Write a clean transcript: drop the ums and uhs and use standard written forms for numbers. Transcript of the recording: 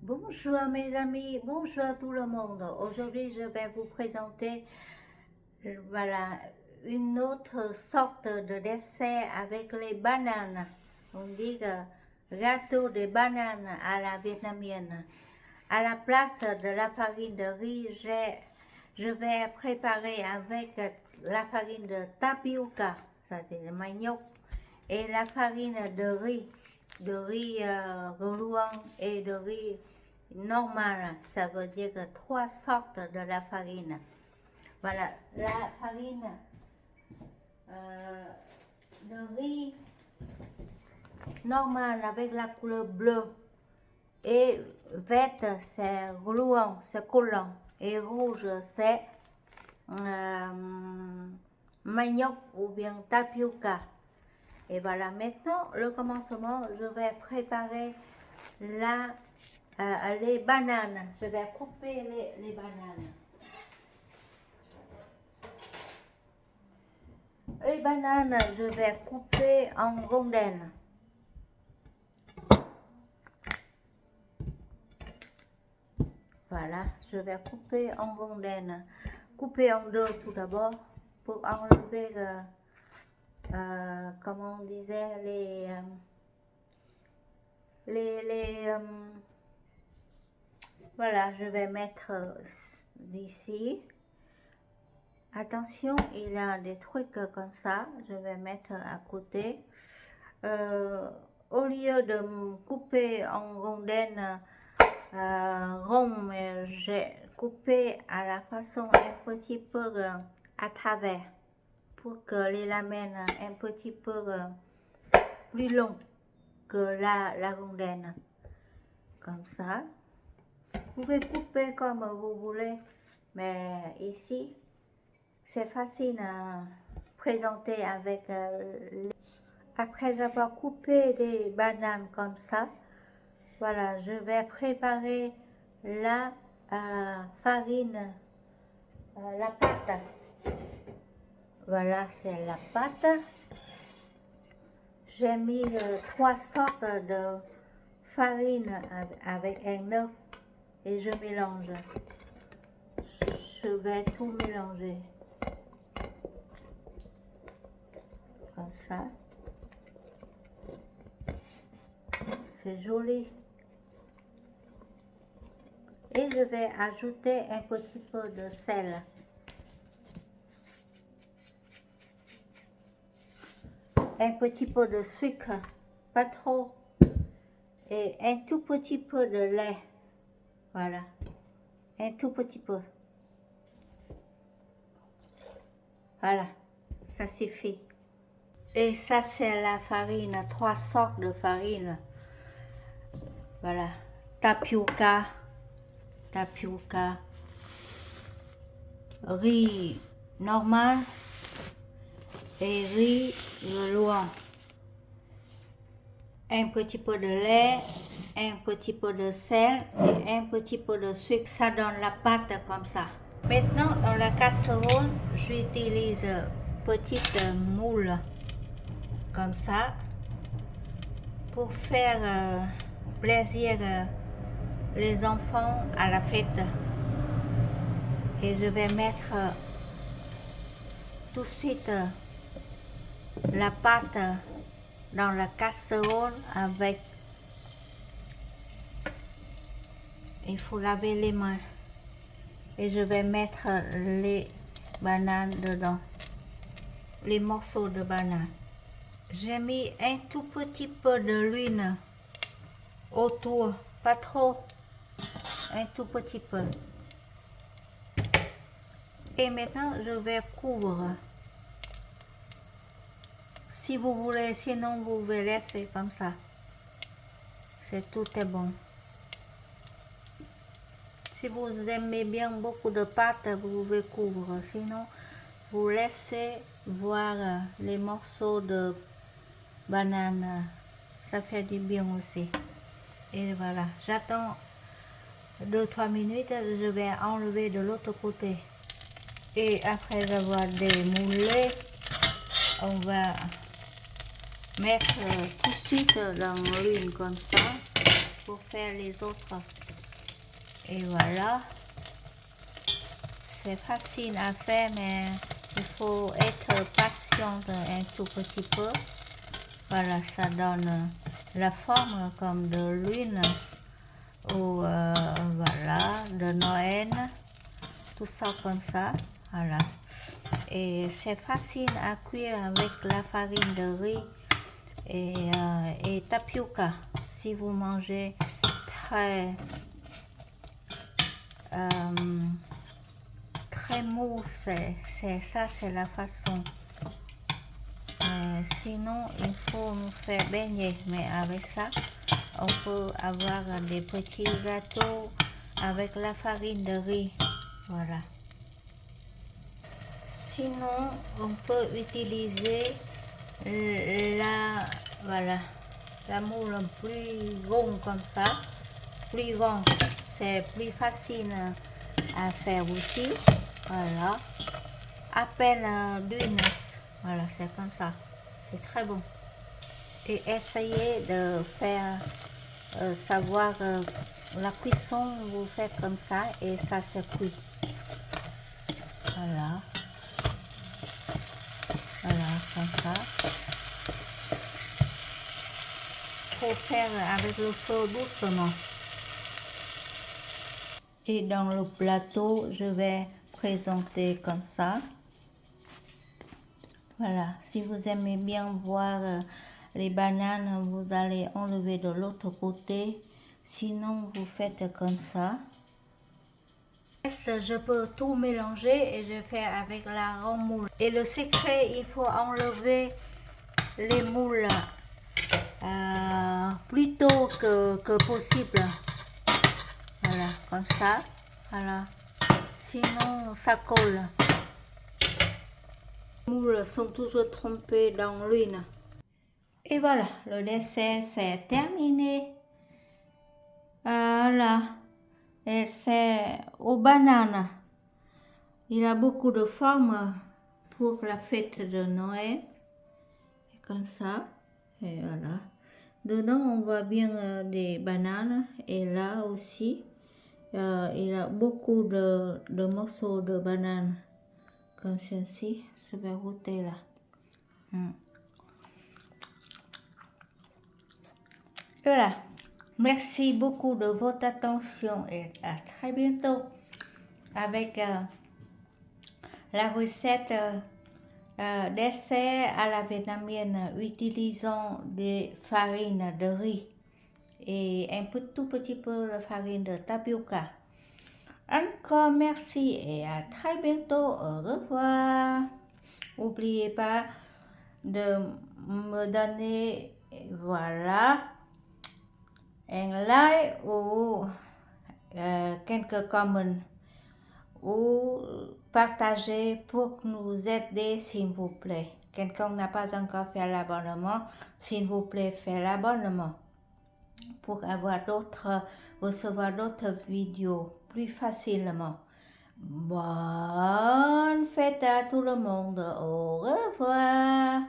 Bonjour mes amis, bonjour tout le monde. Aujourd'hui, je vais vous présenter voilà, une autre sorte de dessert avec les bananes. On dit gâteau de bananes à la vietnamienne. À la place de la farine de riz, je vais préparer avec la farine de tapioca, ça c'est le manioc, et la farine de riz gluant et de riz normal, ça veut dire que trois sortes de la farine. Voilà, la farine de riz normale avec la couleur bleue et verte c'est gluant, c'est collant et rouge c'est manioc ou bien tapioca. Et voilà, maintenant le commencement, je vais préparer les bananes. Je vais couper les bananes. Les bananes, je vais couper en rondelles. Voilà, je vais couper en rondelles. Couper en deux tout d'abord pour enlever, comment on disait, voilà, je vais mettre d'ici. Attention, il y a des trucs comme ça, je vais mettre à côté. Au lieu de couper en rondelles rondes, j'ai coupé à la façon un petit peu à travers pour que les lamelles un petit peu plus long que la rondelle. Comme ça. Vous pouvez couper comme vous voulez, mais ici, c'est facile à présenter avec après avoir coupé des bananes comme ça. Voilà, je vais préparer la farine, la pâte. Voilà, c'est la pâte. J'ai mis trois sortes de farine avec un œuf et je mélange. Je vais tout mélanger. Comme ça. C'est joli. Et je vais ajouter un petit peu de sel. Un petit peu de sucre, pas trop. Et un tout petit peu de lait. Voilà. Un tout petit peu. Voilà. Ça suffit. Et ça, c'est la farine. Trois sortes de farine. Voilà. Tapioca. Riz normal. Et riz gluant. Un petit peu de lait, un petit peu de sel et un petit peu de sucre. Ça donne la pâte comme ça. Maintenant, dans la casserole, j'utilise petite moule comme ça pour faire plaisir les enfants à la fête. Et je vais mettre tout de suite la pâte dans la casserole avec. Il faut laver les mains. Et je vais mettre les bananes dedans. Les morceaux de banane. J'ai mis un tout petit peu de l'huile autour. Pas trop. Un tout petit peu. Et maintenant, je vais couvrir. Si vous voulez, sinon vous pouvez laisser comme ça. Tout est bon. Si vous aimez bien beaucoup de pâte, vous pouvez couvrir. Sinon, vous laissez voir les morceaux de banane. Ça fait du bien aussi. Et voilà, j'attends 2-3 minutes. Je vais enlever de l'autre côté. Et après avoir démoulé, on va mettre tout de suite dans l'huile comme ça. pour faire les autres. Et voilà. C'est facile à faire, mais il faut être patient un tout petit peu. Voilà, ça donne la forme comme de lune ou voilà, de Noël, tout ça comme ça. Voilà. Et c'est facile à cuire avec la farine de riz et tapioca. Si vous mangez très mou, c'est ça, c'est la façon. Sinon, il faut nous faire baigner, mais avec ça, on peut avoir des petits gâteaux avec la farine de riz. Voilà. Sinon, on peut utiliser la moule plus ronde comme ça. Plus rond, c'est plus facile à faire aussi. Voilà. À peine d'une. Voilà, c'est comme ça. C'est très bon. Et essayez de faire savoir la cuisson, vous faites comme ça et ça se cuit. Voilà. Voilà, comme ça. Faut faire avec le feu doucement. Et dans le plateau, je vais présenter comme ça. Voilà, si vous aimez bien voir les bananes, vous allez enlever de l'autre côté. Sinon, vous faites comme ça. Je peux tout mélanger et je fais avec la ronde moule. Et le secret, il faut enlever les moules plus tôt que possible. Voilà, comme ça. Voilà. Sinon, ça colle. Les moules sont toujours trempés dans l'huile. Et voilà, le dessert c'est terminé. Voilà. Et c'est aux bananes. Il a beaucoup de formes pour la fête de Noël. Et comme ça. Et voilà. Dedans, on voit bien des bananes. Et là aussi, il a beaucoup de morceaux de bananes. Comme ceci. Je vais goûter là. Voilà. Merci beaucoup de votre attention et à très bientôt avec la recette dessert à la vietnamienne utilisant des farines de riz et un tout petit peu de farine de tapioca. Encore merci et à très bientôt. Au revoir. N'oubliez pas de me donner, voilà, un like ou quelques commentaires ou partager pour nous aider s'il vous plaît. Quelqu'un n'a pas encore fait l'abonnement, s'il vous plaît, faites l'abonnement pour recevoir d'autres vidéos plus facilement. Bonne fête à tout le monde. Au revoir.